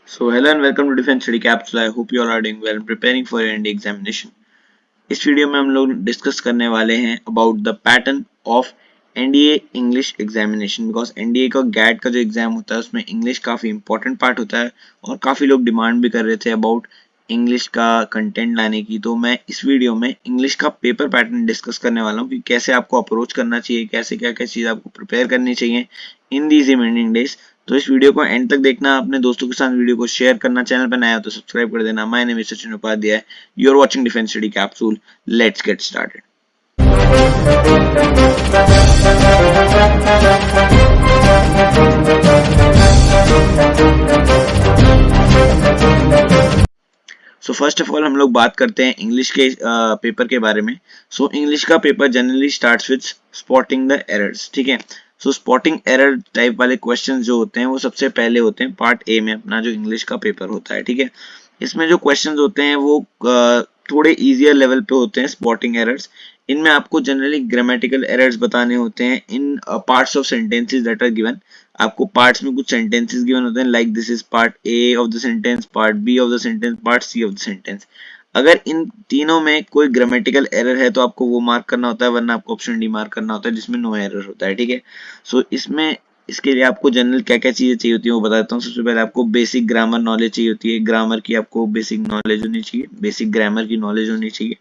So hello and welcome to Defense Study Capsule. I hope you all are doing well and preparing for your NDA examination. इस video में हम लोग discuss करने वाले हैं about the pattern of NDA English examination because NDA का gate का जो एग्जाम होता है उसमें इंग्लिश काफ़ी इंपॉर्टेंट पार्ट होता है और काफ़ी लोग डिमांड भी कर रहे थे अबाउट इंग्लिश का कंटेंट लाने की। तो मैं इस वीडियो में इंग्लिश का पेपर पैटर्न डिस्कस करने वाला हूँ कि कैसे आपको अप्रोच करना चाहिए, कैसे क्या क्या चीज़ आपको प्रिपेयर करनी चाहिए इन दीज रिमेनिंग डेज। तो इस वीडियो को एंड तक देखना, अपने दोस्तों के साथ वीडियो को शेयर करना, चैनल पर नया हो तो सब्सक्राइब कर देना। My name is Sachin Upadhyay, you are watching defence study capsule. Let's get started. So first of all हम लोग बात करते हैं इंग्लिश के पेपर के बारे में। सो इंग्लिश का paper generally starts with spotting the errors. ठीक है, सो स्पॉटिंग एरर टाइप वाले क्वेश्चंस जो होते हैं वो सबसे पहले होते हैं पार्ट ए में, अपना जो इंग्लिश का पेपर होता है। ठीक है, इसमें जो क्वेश्चंस होते हैं वो थोड़े इजियर लेवल पे होते हैं स्पॉटिंग एरर्स। इनमें आपको जनरली ग्रामेटिकल एरर्स बताने होते हैं in parts of sentences that are given. आपको पार्ट्स में कुछ सेंटेंसेस गिवन होते हैं like this is part A of the sentence, part B of the sentence, part C of the sentence. अगर इन तीनों में कोई ग्रामेटिकल एरर है तो आपको वो मार्क करना होता है, वरना आपको ऑप्शन डी मार्क करना होता है जिसमें नो एरर होता है। ठीक है, सो इसमें इसके लिए आपको जनरल क्या क्या चीजें चाहिए होती है वो बताता हूँ। सबसे पहले आपको बेसिक ग्रामर नॉलेज चाहिए होती है, ग्रामर की आपको बेसिक नॉलेज होनी चाहिए, बेसिक ग्रामर की नॉलेज होनी चाहिए,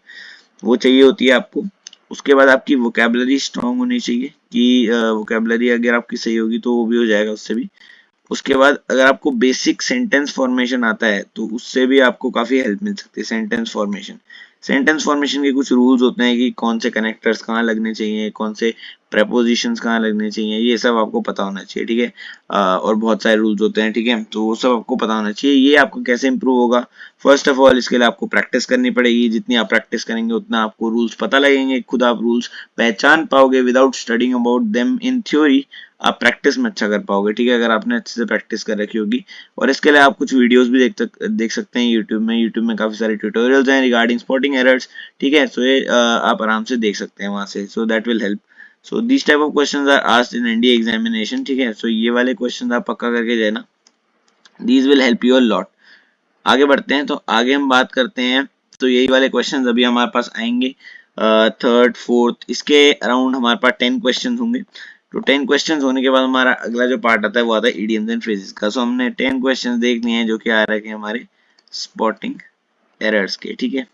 वो चाहिए होती है आपको। उसके बाद आपकी वोकेबलरी स्ट्रांग होनी चाहिए कि वोकेबलरी अगर आपकी सही होगी तो वो भी हो जाएगा उससे भी। उसके बाद अगर आपको बेसिक सेंटेंस फॉर्मेशन आता है तो उससे भी आपको काफी हेल्प मिल सकती है। सेंटेंस फॉर्मेशन के कुछ रूल्स होते हैं कि कौन से कनेक्टर्स कहाँ लगने चाहिए, कौन से प्रेपोजिशंस कहाँ लगने चाहिए, ये सब आपको पता होना चाहिए। ठीक है, और बहुत सारे रूल्स होते हैं। ठीक है, तो वो सब आपको पता होना चाहिए। ये आपको कैसे इंप्रूव होगा? फर्स्ट ऑफ ऑल इसके लिए आपको प्रैक्टिस करनी पड़ेगी। जितनी आप प्रैक्टिस करेंगे उतना आपको रूल्स पता लगेंगे, खुद आप रूल्स पहचान पाओगे। Without studying about them in theory आप प्रैक्टिस में अच्छा कर पाओगे। ठीक है, अगर आपने अच्छे से प्रैक्टिस कर रखी होगी। और इसके लिए आप कुछ वीडियोस भी देख सकते हैं यूट्यूब में काफी सारे ट्यूटोरियल्स हैं रिगार्डिंग स्पॉटिंग एरर्स। ठीक है, सो ये आप आराम से देख सकते हैं वहां से, so that will help. So this type of questions are asked in NDA examination. ठीक है, सो ये वाले क्वेश्चंस आप पक्का करके जाना, these will help you a lot. आगे बढ़ते हैं, तो आगे हम बात करते हैं। तो यही वाले क्वेश्चंस अभी हमारे पास आएंगे, थर्ड फोर्थ, इसके अराउंड हमारे पास 10 क्वेश्चंस होंगे। तो 10 क्वेश्चंस होने के बाद हमारा अगला जो पार्ट आता है वो आता है इडियम्स एंड फ्रेजेस का। सो हमने 10 क्वेश्चंस देख लिए हैं जो कि आ रहे हैं हमारे स्पॉटिंग एरर्स के। ठीक है,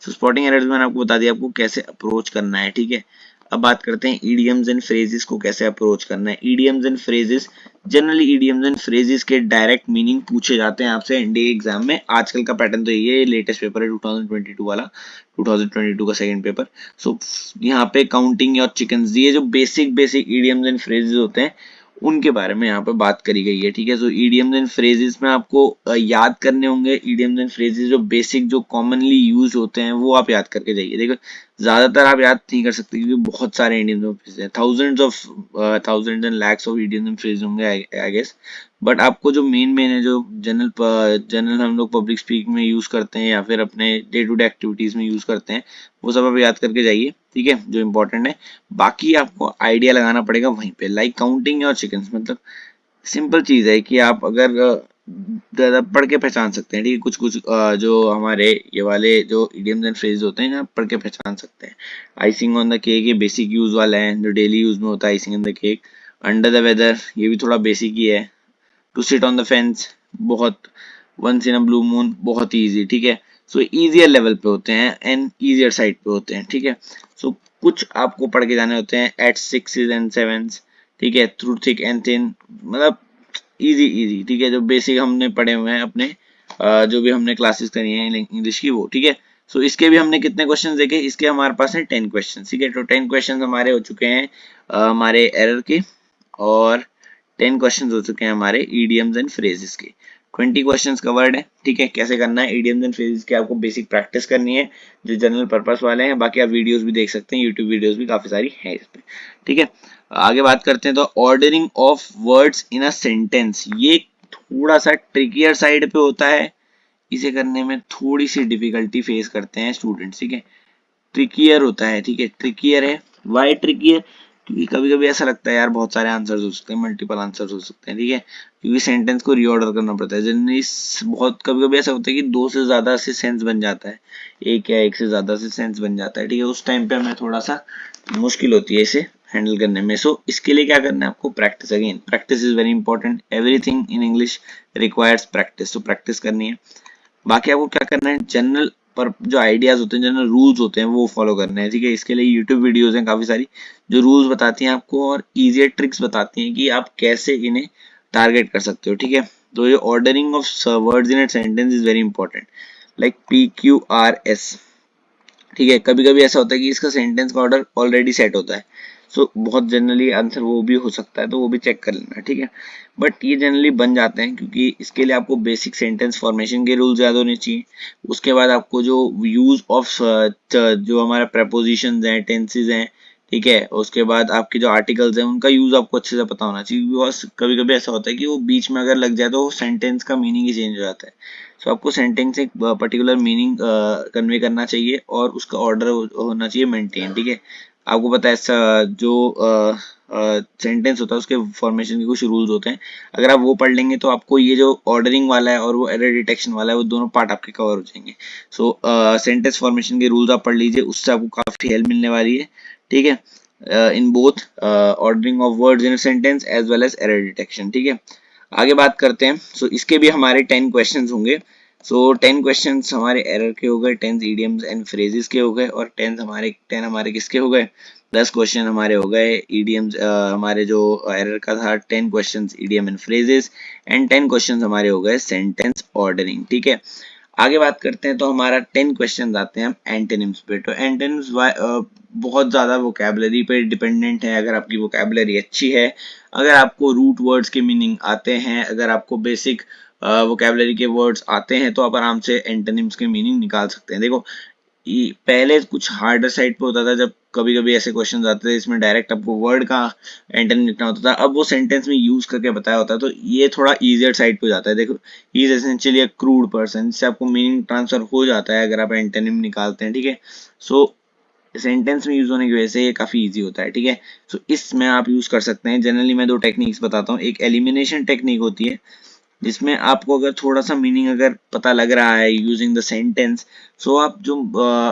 सो स्पॉटिंग एरर्स मैंने आपको बता दिया आपको कैसे अप्रोच करना है। ठीक है, अब बात करते हैं ईडियम्स एंड फ्रेजेस को कैसे अप्रोच करना है। Idioms and phrases, generally idioms and phrases के डायरेक्ट मीनिंग पूछे जाते हैं आपसे एनडीए एग्जाम में। आजकल का पैटर्न तो ये लेटेस्ट पेपर है 2022 वाला, 2022 का सेकंड पेपर। सो यहाँ पे काउंटिंग और चिकन्स, ये जो basic basic idioms and phrases होते हैं उनके बारे में यहाँ पे बात करी गई है। ठीक है, सो ईडियम्स एंड फ्रेजेस में आपको याद करने होंगे। ईडियम्स एंड फ्रेजेस जो बेसिक जो कॉमनली यूज होते हैं वो आप याद करके जाइए। देखो ज्यादातर आप याद नहीं कर सकते क्योंकि बहुत सारे इडियम्स एंड फ्रेजेस हैं, thousands and lakhs of idioms and phrases होंगे आई गेस। बट आपको जो मेन है, जो जनरल हम लोग पब्लिक स्पीकिंग में यूज करते हैं या फिर अपने डे टू डे एक्टिविटीज में यूज करते हैं, वो सब आप याद करके जाइए। ठीक है, जो इंपॉर्टेंट है, बाकी आपको आइडिया लगाना पड़ेगा वहीं पे। लाइक काउंटिंग और चिकन्स, मतलब सिंपल चीज है कि आप अगर ज्यादा पढ़ के पहचान सकते हैं। ठीक है, कुछ कुछ जो हमारे ये वाले जो इडियम्स एंड फ्रेज होते हैं आप पढ़ के पहचान सकते हैं। आइसिंग ऑन द केक ये बेसिक यूज वाला है, जो डेली यूज में होता है। Icing on the cake, under the weather ये भी थोड़ा बेसिक ही है। To sit on the fence बहुत, once in a blue moon बहुत इजी। ठीक है, सो इजियर लेवल पे होते हैं एंड इजियर साइड पे होते हैं। ठीक है, सो कुछ आपको पढ़ के जाने होते हैं एट सिक्सेस एंड सेवंस। ठीक है, थ्रू थिक एंड थिन, मतलब इजी इजी। ठीक है, जो बेसिक हमने पढ़े हुए हैं अपने जो भी हमने क्लासेस करी हैं इंग्लिश की वो। ठीक है, सो इसके भी हमने कितने क्वेश्चन देखे, इसके हमारे पास है 10 क्वेश्चन। ठीक है, तो 10 क्वेश्चन हमारे हो चुके हैं हमारे एरर के, और 10 क्वेश्चन हो चुके हैं हमारे ईडियम्स एंड फ्रेजेस के। 20 क्वेश्चन कवर्ड है। ठीक है, कैसे करना है ईडियम्स एंड फ्रेजेस की आपको बेसिक प्रैक्टिस करनी है जो जनरल पर्पस वाले हैं। बाकी आप वीडियोस भी देख सकते हैं, यूट्यूब वीडियोस भी काफी सारी है इस पे। ठीक है, आगे बात करते हैं। तो ordering of words in a sentence, ये थोड़ा सा ट्रिकियर साइड पे होता है, इसे करने में थोड़ी सी डिफिकल्टी फेस करते हैं स्टूडेंट्स। ठीक है, ट्रिकियर होता है। ठीक है, ट्रिकियर है। Why trickier? क्योंकि कभी कभी ऐसा लगता है यार बहुत सारे आंसर्स हो सकते हैं, मल्टीपल आंसर्स हो सकते हैं, ठीक है, क्योंकि सेंटेंस को रीऑर्डर करना पड़ता है जनरली। बहुत कभी कभी ऐसा होता है कि दो से ज्यादा से सेंस बन जाता है, एक या एक से ज्यादा से सेंस बन जाता है, ठीक है, उस टाइम पे हमें थोड़ा सा मुश्किल होती है इसे हैंडल करने में। सो इसके लिए क्या करना है आपको, practice. Again practice is very important, everything in English requires practice, तो प्रैक्टिस करनी है। बाकी आपको क्या करना है, जनरल पर जो आइडियाज होते हैं, जनरल रूल्स होते हैं वो फॉलो करने हैं, ठीक है। इसके लिए यूट्यूब वीडियोस हैं काफी सारी जो रूल्स बताती हैं आपको और इजी ट्रिक्स बताती हैं कि आप कैसे इन्हें टारगेट कर सकते हो, ठीक है। तो ये ordering of words in a sentence is very important, like PQRS, ठीक है। कभी कभी ऐसा होता है कि इसका सेंटेंस का ऑर्डर ऑलरेडी सेट होता है, सो बहुत जनरली आंसर वो भी हो सकता है, तो वो भी चेक कर लेना, ठीक है। बट ये जनरली बन जाते हैं क्योंकि इसके लिए आपको बेसिक सेंटेंस फॉर्मेशन के रूल्स याद होने चाहिए। उसके बाद आपको जो यूज ऑफ जो हमारा प्रपोजिशंस हैं, टेंसेज हैं, ठीक है, उसके बाद आपके जो आर्टिकल्स हैं उनका यूज आपको अच्छे से पता होना चाहिए, बिकॉज कभी कभी ऐसा होता है कि वो बीच में अगर लग जाए तो सेंटेंस का मीनिंग ही चेंज हो जाता है। सो आपको सेंटेंस एक पर्टिकुलर मीनिंग कन्वे करना चाहिए और उसका ऑर्डर होना चाहिए मेंटेन, ठीक है। आपको पता है जो सेंटेंस होता है उसके फॉर्मेशन के कुछ रूल्स होते हैं, अगर आप वो पढ़ लेंगे तो आपको ये जो ऑर्डरिंग वाला है और वो एरर डिटेक्शन वाला है वो दोनों पार्ट आपके कवर हो जाएंगे। सो सेंटेंस फॉर्मेशन के रूल्स आप पढ़ लीजिए, उससे आपको काफी हेल्प मिलने वाली है, ठीक है, in both ordering of words in sentence as well as error detection, ठीक है। आगे बात करते हैं। सो इसके भी हमारे 10 क्वेश्चंस होंगे। सो 10 क्वेश्चंस हमारे एरर के हो गए, 10 इडियम्स एंड फ्रेजेस के हो गए, और 10 हमारे किसके हो गए, 10 क्वेश्चन हमारे हो गए इडियम्स, हमारे जो एरर का था 10 questions idiom and phrases, and 10 questions हमारे हो गए सेंटेंस ऑर्डरिंग, ठीक है। आगे बात करते हैं तो हमारा 10 क्वेश्चन आते हैं हम एंटोनिम्स पे। तो एंटोनिम्स बहुत ज्यादा वोकैबुलरी पे डिपेंडेंट है। अगर आपकी वोकैबुलरी अच्छी है, अगर आपको रूट वर्ड्स के मीनिंग आते हैं, अगर आपको बेसिक वोकैबुलरी के वर्ड्स आते हैं, तो आप आराम से एंटोनिम्स के मीनिंग निकाल सकते हैं। देखो पहले कुछ हार्डर साइड पे होता था, जब कभी कभी ऐसे क्वेश्चन आते थे इसमें डायरेक्ट आपको वर्ड का एंटोनिम लिखना होता था, अब वो सेंटेंस में यूज करके बताया होता है, तो ये थोड़ा इजियर साइड पे हो जाता है। देखो he is essentially a crude person, इससे आपको मीनिंग ट्रांसफर हो जाता है अगर आप एंटोनिम निकालते हैं, ठीक है। सो सेंटेंस में यूज होने की वजह से ये काफी इजी होता है, ठीक है। सो इसमें आप यूज कर सकते हैं। जनरली मैं दो टेक्निक्स बताता हूँ। एक एलिमिनेशन टेक्निक होती है जिसमें आपको अगर थोड़ा सा मीनिंग अगर पता लग रहा है यूजिंग द सेंटेंस, सो आप जो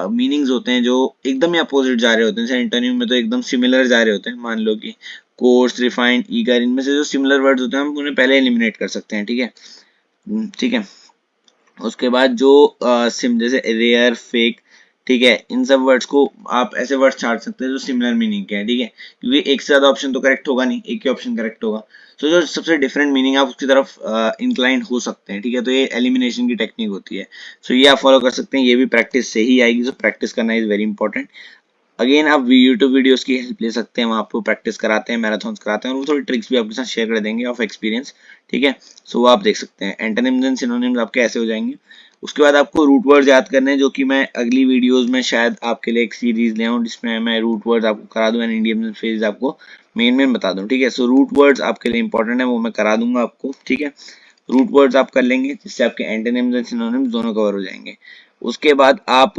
मीनिंग्स होते हैं जो एकदम ही अपोजिट जा रहे होते हैं, जैसे एंटोनिम में तो एकदम सिमिलर जा रहे होते हैं, मान लो कि कोर्स, रिफाइंड, ईगर, इनमें से जो सिमिलर वर्ड्स होते हैं हम उन्हें पहले एलिमिनेट कर सकते हैं, ठीक है। ठीक है। उसके बाद जो सिम जैसे रेयर, फेक, ठीक है, इन सब वर्ड्स को आप ऐसे वर्ड्स छाट सकते हैं जो सिमिलर मीनिंग के हैं, ठीक है, क्योंकि एक से ज्यादा ऑप्शन तो करेक्ट होगा नहीं, एक ही ऑप्शन करेक्ट होगा। तो जो सबसे डिफरेंट मीनिंग आप उसकी तरफ इंक्लाइंड हो सकते हैं, ठीक है, तो ये एलिमिनेशन की टेक्निक होती है। सो ये आप फॉलो कर सकते हैं, ये भी प्रैक्टिस से ही आएगी, सो प्रैक्टिस करना इज वेरी इंपॉर्टेंट। अगेन आप यूट्यूब वीडियोस की हेल्प ले सकते हैं, वहाँ आपको प्रैक्टिस कराते हैं, मैराथन्स कराते हैं, और वो थोड़ी ट्रिक्स भी आपके साथ शेयर कर देंगे ऑफ एक्सपीरियंस, ठीक है। सो वो आप देख सकते हैं, एंटोनिम्स एंड सिनोनिम्स आपके ऐसे हो जाएंगे। उसके बाद आपको रूट वर्ड्स याद करने हैं, जो कि मैं अगली वीडियोस में शायद आपके लिए एक सीरीज ले आऊँ जिसमें मैं रूट वर्ड्स आपको करा दूं एंड इडियम्स फ्रेजेस आपको मेन बता दूं, ठीक है। सो रूट वर्ड्स आपके लिए इंपॉर्टेंट है, वो मैं करा दूंगा आपको, ठीक है। रूट वर्ड्स आप कर लेंगे जिससे आपके एंटोनिम्स एंड सिनोनिम्स दोनों कवर हो जाएंगे। उसके बाद आप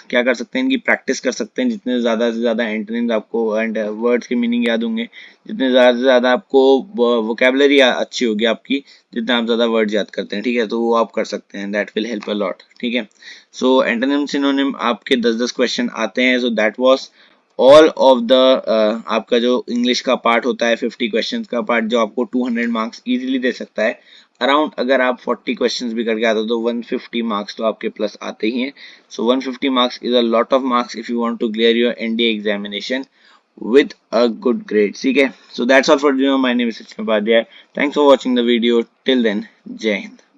क्या कर सकते हैं, इनकी प्रैक्टिस कर सकते हैं। जितने ज़्यादा से ज़्यादा एंटोनिम्स आपको एंड वर्ड्स के मीनिंग याद होंगे, जितने ज़्यादा से ज़्यादा आपको वोकैबुलरी अच्छी होगी आपकी, जितना आप ज़्यादा वर्ड्स याद करते हैं, ठीक है, तो वो आप कर सकते हैं, that will help a lot, ठीक है। सो एंटोनिम सिनोनिम आपके 10-10 क्वेश्चन आते हैं। So that was all of the आपका जो इंग्लिश का पार्ट होता है 50 क्वेश्चंस का पार्ट, जो आपको 200 मार्क्स इजीली दे सकता है अराउंड। अगर आप 40 क्वेश्चंस भी करके आते हो तो 150 मार्क्स तो आपके प्लस आते ही हैं। So 150 marks is a lot of marks if you want to clear your NDA examination with a good grade, ठीक है। So that's all for today. My name is Sachin Upadhyay. Thanks for watching the video. Till then, Jai Hind.